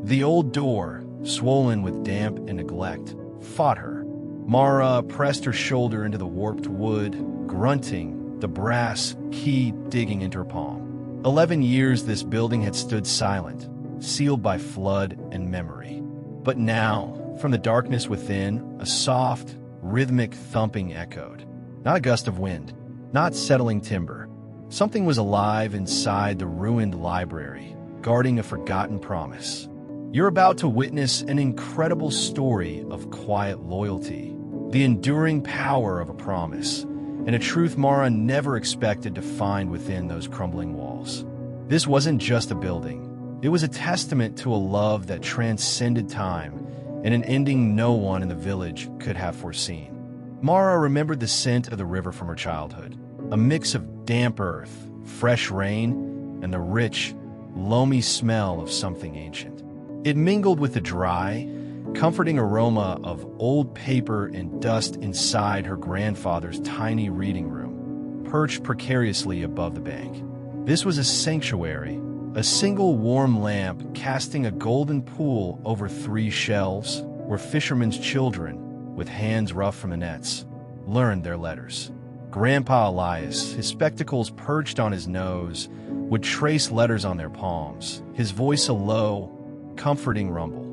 The old door, swollen with damp and neglect, fought her. Mara pressed her shoulder into the warped wood, grunting, the brass key digging into her palm. 11 years this building had stood silent, sealed by flood and memory. But now, from the darkness within, a soft, rhythmic thumping echoed. Not a gust of wind, not settling timber. Something was alive inside the ruined library, guarding a forgotten promise. You're about to witness an incredible story of quiet loyalty, the enduring power of a promise, and a truth Mara never expected to find within those crumbling walls. This wasn't just a building. It was a testament to a love that transcended time and an ending no one in the village could have foreseen. Mara remembered the scent of the river from her childhood, a mix of damp earth, fresh rain, and the rich, loamy smell of something ancient. It mingled with the dry, comforting aroma of old paper and dust inside her grandfather's tiny reading room, perched precariously above the bank. This was a sanctuary, a single warm lamp casting a golden pool over 3 shelves where fishermen's children, with hands rough from the nets, learned their letters. Grandpa Elias, his spectacles perched on his nose, would trace letters on their palms, his voice a low, comforting rumble.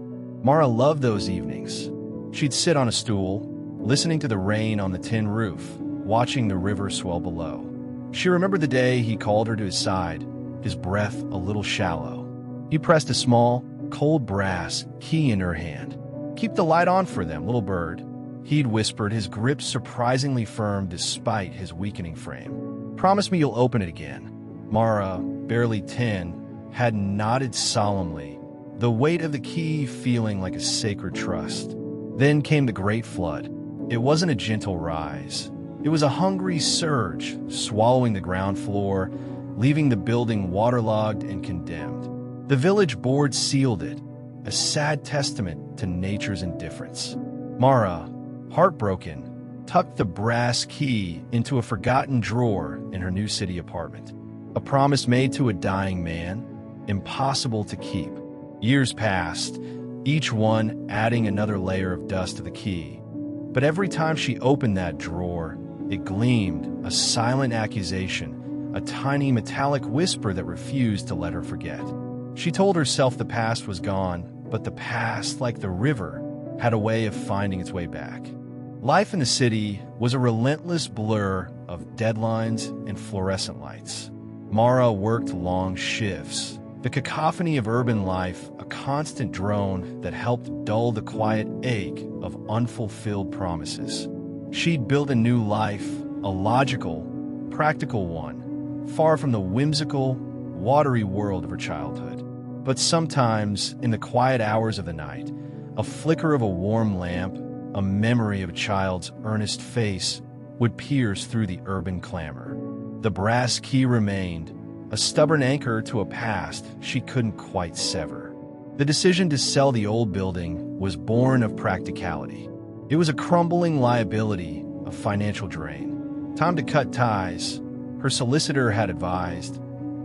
Mara loved those evenings. She'd sit on a stool, listening to the rain on the tin roof, watching the river swell below. She remembered the day he called her to his side, his breath a little shallow. He pressed a small, cold brass key in her hand. "Keep the light on for them, little bird," he'd whispered, his grip surprisingly firm despite his weakening frame. "Promise me you'll open it again." Mara, barely 10, had nodded solemnly, the weight of the key feeling like a sacred trust. Then came the great flood. It wasn't a gentle rise. It was a hungry surge, swallowing the ground floor, leaving the building waterlogged and condemned. The village board sealed it, a sad testament to nature's indifference. Mara, heartbroken, tucked the brass key into a forgotten drawer in her new city apartment. A promise made to a dying man, impossible to keep. Years passed, each one adding another layer of dust to the key. But every time she opened that drawer, it gleamed, a silent accusation, a tiny metallic whisper that refused to let her forget. She told herself the past was gone, but the past, like the river, had a way of finding its way back. Life in the city was a relentless blur of deadlines and fluorescent lights. Mara worked long shifts, the cacophony of urban life a constant drone that helped dull the quiet ache of unfulfilled promises. She'd built a new life, a logical, practical one, far from the whimsical, watery world of her childhood. But sometimes, in the quiet hours of the night, a flicker of a warm lamp, a memory of a child's earnest face, would pierce through the urban clamor. The brass key remained, a stubborn anchor to a past she couldn't quite sever. The decision to sell the old building was born of practicality. It was a crumbling liability, a financial drain. Time to cut ties, her solicitor had advised.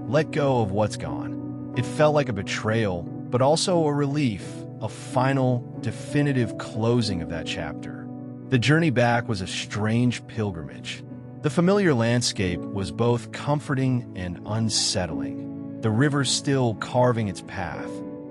Let go of what's gone. It felt like a betrayal, but also a relief, a final, definitive closing of that chapter. The journey back was a strange pilgrimage. The familiar landscape was both comforting and unsettling, the river still carving its path,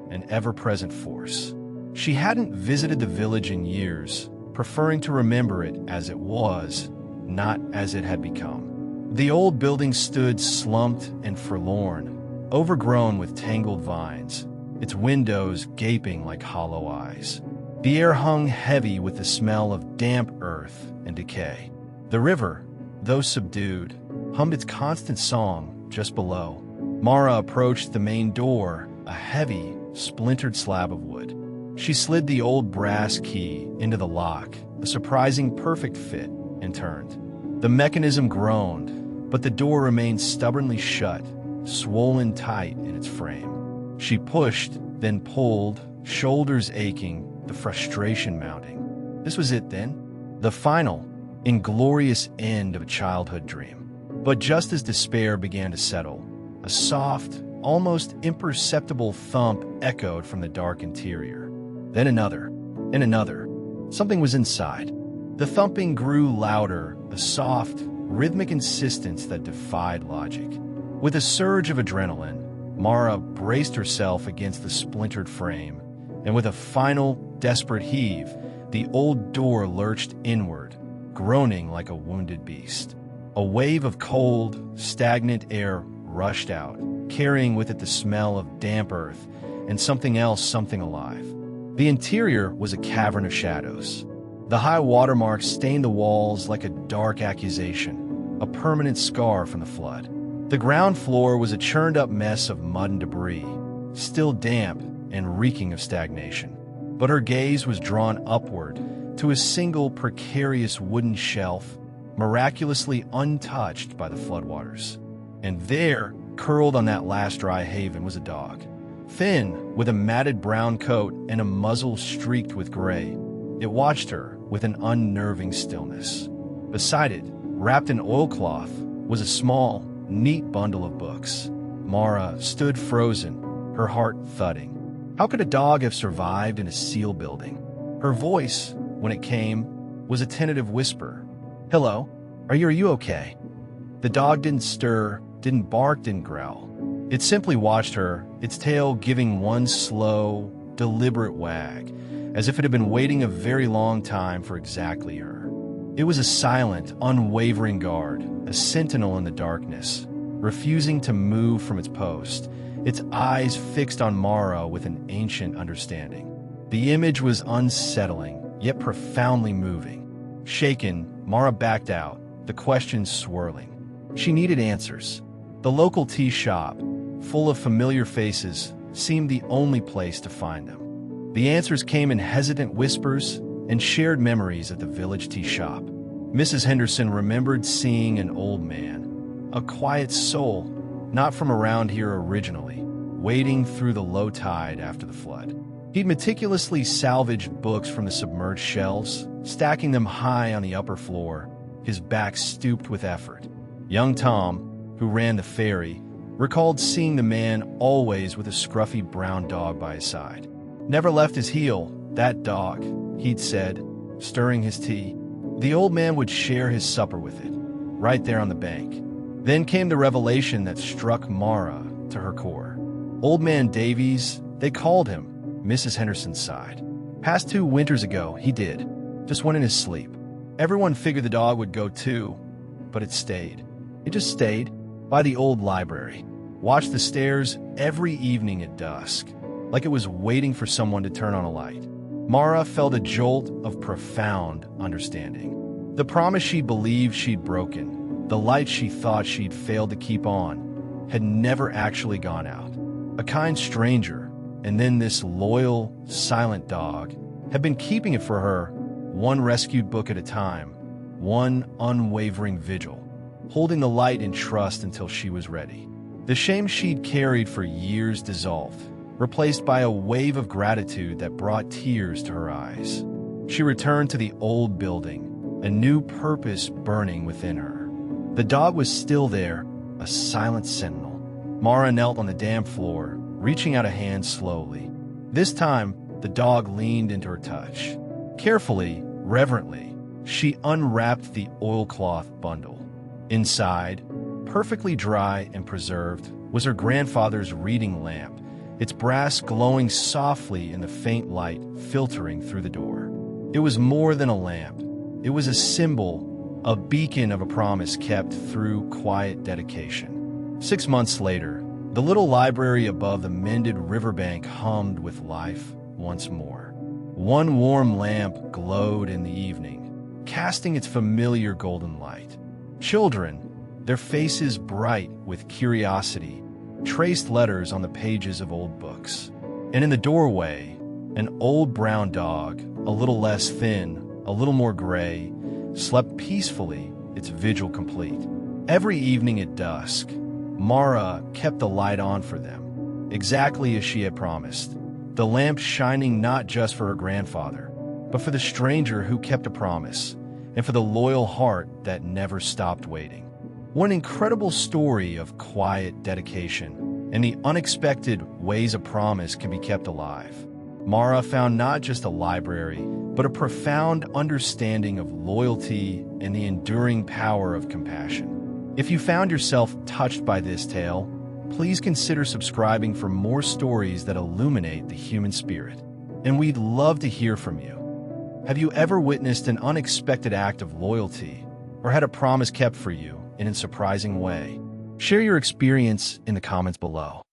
an ever-present force. She hadn't visited the village in years, preferring to remember it as it was, not as it had become. The old building stood slumped and forlorn, overgrown with tangled vines, its windows gaping like hollow eyes. The air hung heavy with the smell of damp earth and decay. The river, though subdued, hummed its constant song just below. Mara approached the main door, a heavy, splintered slab of wood. She slid the old brass key into the lock, a surprising perfect fit, and turned. The mechanism groaned, but the door remained stubbornly shut, swollen tight in its frame. She pushed, then pulled, shoulders aching, the frustration mounting. This was it then? The final, inglorious end of a childhood dream. But just as despair began to settle, a soft, almost imperceptible thump echoed from the dark interior. Then another, and another. Something was inside. The thumping grew louder, a soft, rhythmic insistence that defied logic. With a surge of adrenaline, Mara braced herself against the splintered frame, and with a final, desperate heave, the old door lurched inward, groaning like a wounded beast. A wave of cold, stagnant air rushed out, carrying with it the smell of damp earth and something else, something alive. The interior was a cavern of shadows. The high watermark stained the walls like a dark accusation, a permanent scar from the flood. The ground floor was a churned-up mess of mud and debris, still damp and reeking of stagnation. But her gaze was drawn upward to a single precarious wooden shelf, miraculously untouched by the floodwaters. And there, curled on that last dry haven, was a dog. Thin, with a matted brown coat and a muzzle streaked with gray, it watched her with an unnerving stillness. Beside it, wrapped in oilcloth, was a small, neat bundle of books. Mara stood frozen, her heart thudding. How could a dog have survived in a seal building? Her voice, when it came, was a tentative whisper. "Hello, are you okay?" The dog didn't stir, didn't bark, didn't growl. It simply watched her, its tail giving one slow, deliberate wag, as if it had been waiting a very long time for exactly her. It was a silent, unwavering guard, a sentinel in the darkness, refusing to move from its post, its eyes fixed on Mara with an ancient understanding. The image was unsettling, yet profoundly moving. Shaken, Mara backed out, the questions swirling. She needed answers. The local tea shop, full of familiar faces, seemed the only place to find them. The answers came in hesitant whispers and shared memories at the village tea shop. Mrs. Henderson remembered seeing an old man, a quiet soul, not from around here originally, wading through the low tide after the flood. He'd meticulously salvaged books from the submerged shelves, stacking them high on the upper floor, his back stooped with effort. Young Tom, who ran the ferry, recalled seeing the man always with a scruffy brown dog by his side. "Never left his heel, that dog," he'd said, stirring his tea. The old man would share his supper with it, right there on the bank. Then came the revelation that struck Mara to her core. Old Man Davies, they called him, Mrs. Henderson sighed. Past 2 winters ago, he did. Just went in his sleep. Everyone figured the dog would go too, but it stayed. It just stayed by the old library. Watched the stairs every evening at dusk, like it was waiting for someone to turn on a light. Mara felt a jolt of profound understanding. The promise she believed she'd broken, the light she thought she'd failed to keep on, had never actually gone out. A kind stranger, and then this loyal, silent dog, had been keeping it for her, one rescued book at a time, one unwavering vigil, holding the light in trust until she was ready. The shame she'd carried for years dissolved, replaced by a wave of gratitude that brought tears to her eyes. She returned to the old building, a new purpose burning within her. The dog was still there, a silent sentinel. Mara knelt on the damp floor, reaching out a hand slowly. This time, the dog leaned into her touch. Carefully, reverently, she unwrapped the oilcloth bundle. Inside, perfectly dry and preserved, was her grandfather's reading lamp, its brass glowing softly in the faint light filtering through the door. It was more than a lamp. It was a symbol, a beacon of a promise kept through quiet dedication. 6 months later, the little library above the mended riverbank hummed with life once more. One warm lamp glowed in the evening, casting its familiar golden light. Children, their faces bright with curiosity, traced letters on the pages of old books. And in the doorway, an old brown dog, a little less thin, a little more gray, slept peacefully, its vigil complete. Every evening at dusk, Mara kept the light on for them, exactly as she had promised, the lamp shining not just for her grandfather, but for the stranger who kept a promise, and for the loyal heart that never stopped waiting. What an incredible story of quiet dedication and the unexpected ways a promise can be kept alive. Mara found not just a library, but a profound understanding of loyalty and the enduring power of compassion. If you found yourself touched by this tale, please consider subscribing for more stories that illuminate the human spirit. And we'd love to hear from you. Have you ever witnessed an unexpected act of loyalty or had a promise kept for you in a surprising way? Share your experience in the comments below.